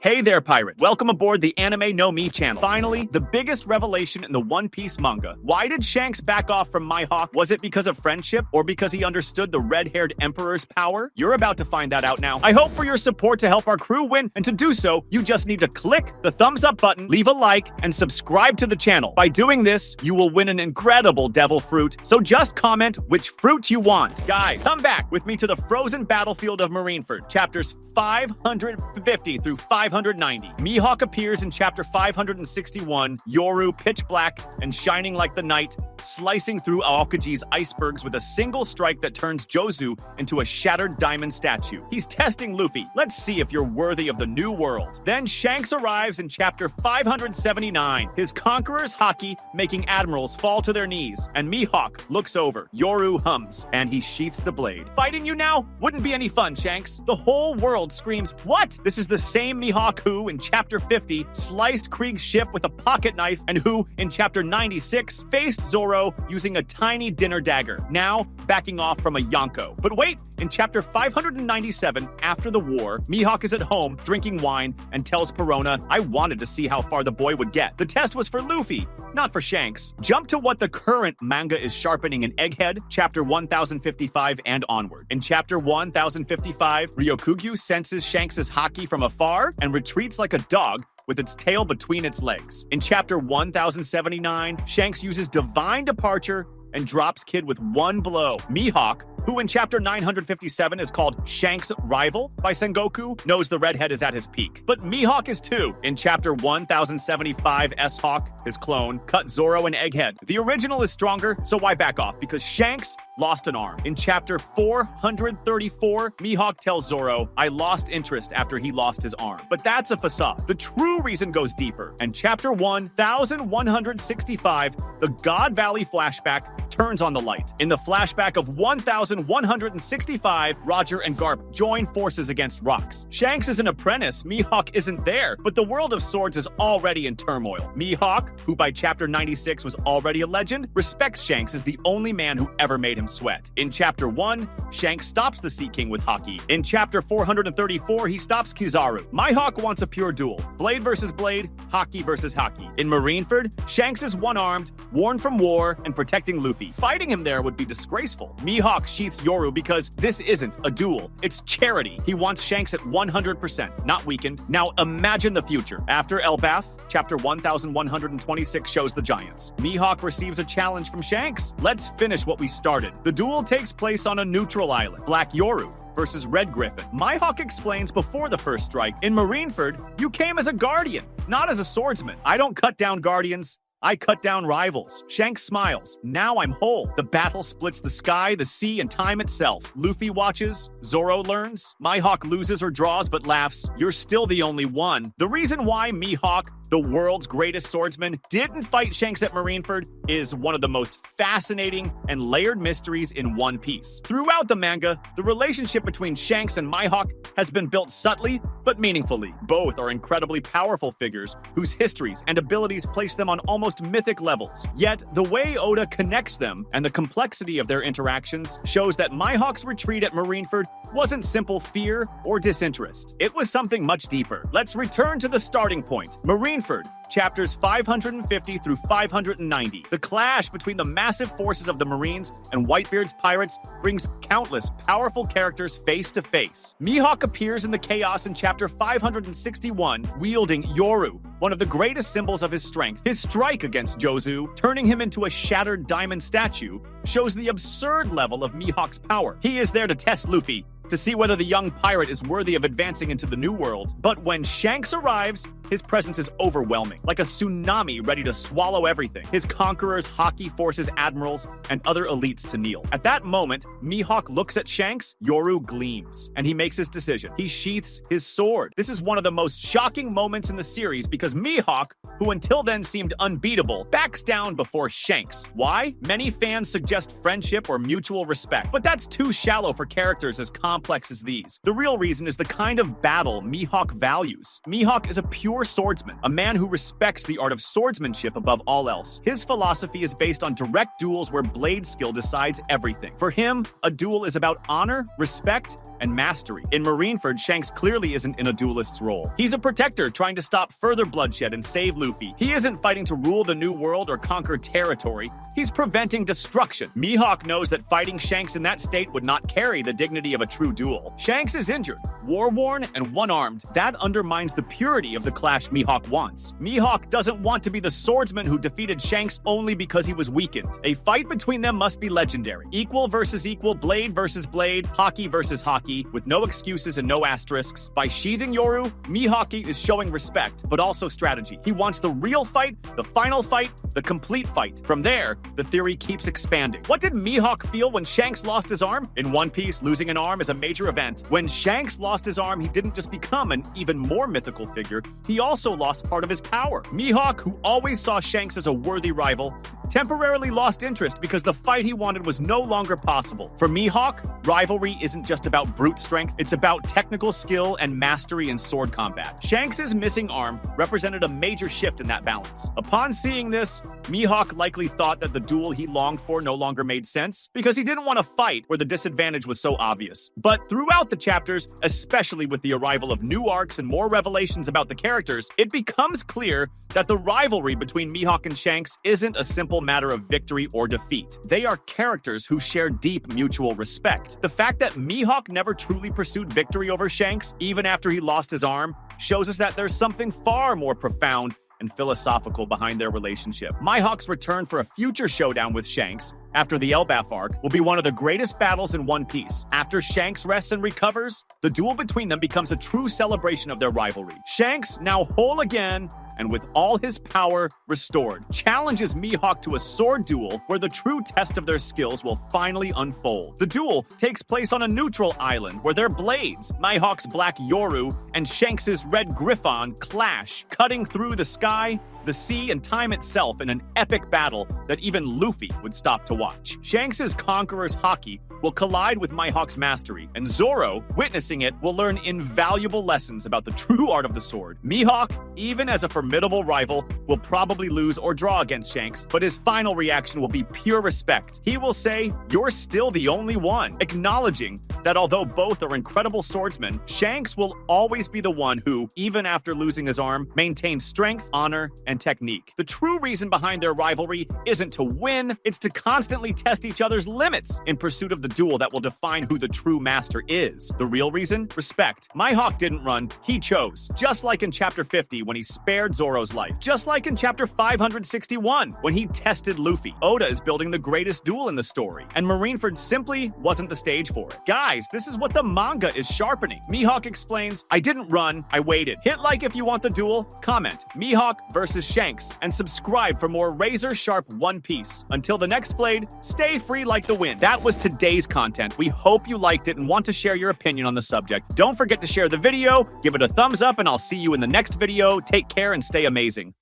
Hey there, pirates. Welcome aboard the Anime No Me channel. Finally, the biggest revelation in the One Piece manga. Why did Shanks back off from Mihawk? Was it because of friendship or because he understood the red-haired emperor's power? You're about to find that out now. I hope for your support to help our crew win, and to do so, you just need to click the thumbs up button, leave a like, and subscribe to the channel. By doing this, you will win an incredible devil fruit, so just comment which fruit you want. Guys, come back with me to the frozen battlefield of Marineford, chapters 550 through 590. Mihawk appears in chapter 561, Yoru pitch black and shining like the night, slicing through Aokaji's icebergs with a single strike that turns Jozu into a shattered diamond statue. He's testing Luffy. Let's see if you're worthy of the new world. Then Shanks arrives in chapter 579, his conqueror's haki making admirals fall to their knees, and Mihawk looks over. Yoru hums, and he sheaths the blade. Fighting you now? Wouldn't be any fun, Shanks. The whole world screams, "What?" This is the same Mihawk who, in chapter 50, sliced Krieg's ship with a pocket knife, and who, in chapter 96, faced Zoro using a tiny dinner dagger, now backing off from a Yonko. But wait, in chapter 597, after the war, Mihawk is at home, drinking wine, and tells Perona, "I wanted to see how far the boy would get. The test was for Luffy, not for Shanks." Jump to what the current manga is sharpening in Egghead, chapter 1055 and onward. In chapter 1055, Ryokugyu senses Shanks' haki from afar and retreats like a dog with its tail between its legs. In chapter 1079, Shanks uses divine departure and drops Kid with one blow. Mihawk, who in chapter 957 is called Shanks' rival by Sengoku, knows the redhead is at his peak. But Mihawk is too. In chapter 1075, S-Hawk, his clone, cut Zoro and Egghead. The original is stronger, so why back off? Because Shanks lost an arm. In chapter 434, Mihawk tells Zoro, "I lost interest after he lost his arm." But that's a facade. The true reason goes deeper. And chapter 1165, the God Valley flashback turns on the light. In the flashback of 1165, Roger and Garp join forces against Rocks. Shanks is an apprentice, Mihawk isn't there, but the world of swords is already in turmoil. Mihawk, who by chapter 96 was already a legend, respects Shanks as the only man who ever made him sweat. In chapter 1, Shanks stops the Sea King with haki. In chapter 434, he stops Kizaru. Mihawk wants a pure duel. Blade versus blade, haki versus haki. In Marineford, Shanks is one-armed, worn from war, and protecting Luffy. Fighting him there would be disgraceful. Mihawk sheaths Yoru because this isn't a duel, it's charity. He wants Shanks at 100%, not weakened. Now imagine the future. After Elbath, chapter 1126 shows the giants. Mihawk receives a challenge from Shanks. Let's finish what we started. The duel takes place on a neutral island. Black Yoru versus Red Griffin. Mihawk explains before the first strike, "In Marineford, you came as a guardian, not as a swordsman. I don't cut down guardians, I cut down rivals." Shanks smiles. "Now I'm whole." The battle splits the sky, the sea, and time itself. Luffy watches. Zoro learns. Mihawk loses or draws but laughs. "You're still the only one." The reason why Mihawk, the world's greatest swordsman, didn't fight Shanks at Marineford is one of the most fascinating and layered mysteries in One Piece. Throughout the manga, the relationship between Shanks and Mihawk has been built subtly but meaningfully. Both are incredibly powerful figures whose histories and abilities place them on almost mythic levels. Yet, the way Oda connects them and the complexity of their interactions shows that Mihawk's retreat at Marineford wasn't simple fear or disinterest. It was something much deeper. Let's return to the starting point. Marineford, chapters 550 through 590. The clash between the massive forces of the Marines and Whitebeard's pirates brings countless powerful characters face to face. Mihawk appears in the chaos in chapter 561, wielding Yoru, one of the greatest symbols of his strength. His strike against Jozu, turning him into a shattered diamond statue, shows the absurd level of Mihawk's power. He is there to test Luffy, to see whether the young pirate is worthy of advancing into the new world. But when Shanks arrives, his presence is overwhelming, like a tsunami ready to swallow everything. His conquerors haki forces admirals and other elites to kneel. At that moment, Mihawk looks at Shanks, Yoru gleams, and he makes his decision. He sheaths his sword. This is one of the most shocking moments in the series because Mihawk, who until then seemed unbeatable, backs down before Shanks. Why? Many fans suggest friendship or mutual respect, but that's too shallow for characters as complex as these. The real reason is the kind of battle Mihawk values. Mihawk is a pure pure swordsman, a man who respects the art of swordsmanship above all else. His philosophy is based on direct duels where blade skill decides everything. For him, a duel is about honor, respect, and mastery. In Marineford, Shanks clearly isn't in a duelist's role. He's a protector trying to stop further bloodshed and save Luffy. He isn't fighting to rule the new world or conquer territory. He's preventing destruction. Mihawk knows that fighting Shanks in that state would not carry the dignity of a true duel. Shanks is injured, war-worn, and one-armed. That undermines the purity of the clash Mihawk wants. Mihawk doesn't want to be the swordsman who defeated Shanks only because he was weakened. A fight between them must be legendary. Equal versus equal, blade versus blade, hockey versus hockey, with no excuses and no asterisks. By sheathing Yoru, Mihawk is showing respect, but also strategy. He wants the real fight, the final fight, the complete fight. From there, the theory keeps expanding. What did Mihawk feel when Shanks lost his arm? In One Piece, losing an arm is a major event. When Shanks lost his arm, he didn't just become an even more mythical figure, he also lost part of his power. Mihawk, who always saw Shanks as a worthy rival, temporarily lost interest because the fight he wanted was no longer possible. For Mihawk, rivalry isn't just about brute strength, it's about technical skill and mastery in sword combat. Shanks' missing arm represented a major shift in that balance. Upon seeing this, Mihawk likely thought that the duel he longed for no longer made sense because he didn't want to fight where the disadvantage was so obvious. But throughout the chapters, especially with the arrival of new arcs and more revelations about the characters, it becomes clear that the rivalry between Mihawk and Shanks isn't a simple matter of victory or defeat. They are characters who share deep mutual respect. The fact that Mihawk never truly pursued victory over Shanks, even after he lost his arm, shows us that there's something far more profound and philosophical behind their relationship. Mihawk's return for a future showdown with Shanks after the Elbaf arc will be one of the greatest battles in One Piece. After Shanks rests and recovers, the duel between them becomes a true celebration of their rivalry. Shanks, now whole again, and with all his power restored, challenges Mihawk to a sword duel where the true test of their skills will finally unfold. The duel takes place on a neutral island where their blades, Mihawk's black Yoru and Shanks' red Griffon, clash, cutting through the sky, the sea, and time itself in an epic battle that even Luffy would stop to watch. Shanks' Conqueror's haki will collide with Mihawk's mastery, and Zoro, witnessing it, will learn invaluable lessons about the true art of the sword. Mihawk, even as a formidable rival, will probably lose or draw against Shanks, but his final reaction will be pure respect. He will say, "You're still the only one," acknowledging that although both are incredible swordsmen, Shanks will always be the one who, even after losing his arm, maintains strength, honor, and technique. The true reason behind their rivalry isn't to win, it's to constantly test each other's limits in pursuit of the duel that will define who the true master is. The real reason? Respect. Mihawk didn't run, he chose. Just like in Chapter 50 when he spared Zoro's life. Just like in Chapter 561 when he tested Luffy. Oda is building the greatest duel in the story, and Marineford simply wasn't the stage for it. Guys, this is what the manga is sharpening. Mihawk explains, "I didn't run, I waited." Hit like if you want the duel, comment Mihawk versus Shanks, and subscribe for more razor-sharp One Piece. Until the next blade, stay free like the wind. That was today's content. We hope you liked it and want to share your opinion on the subject. Don't forget to share the video, give it a thumbs up, and I'll see you in the next video. Take care and stay amazing.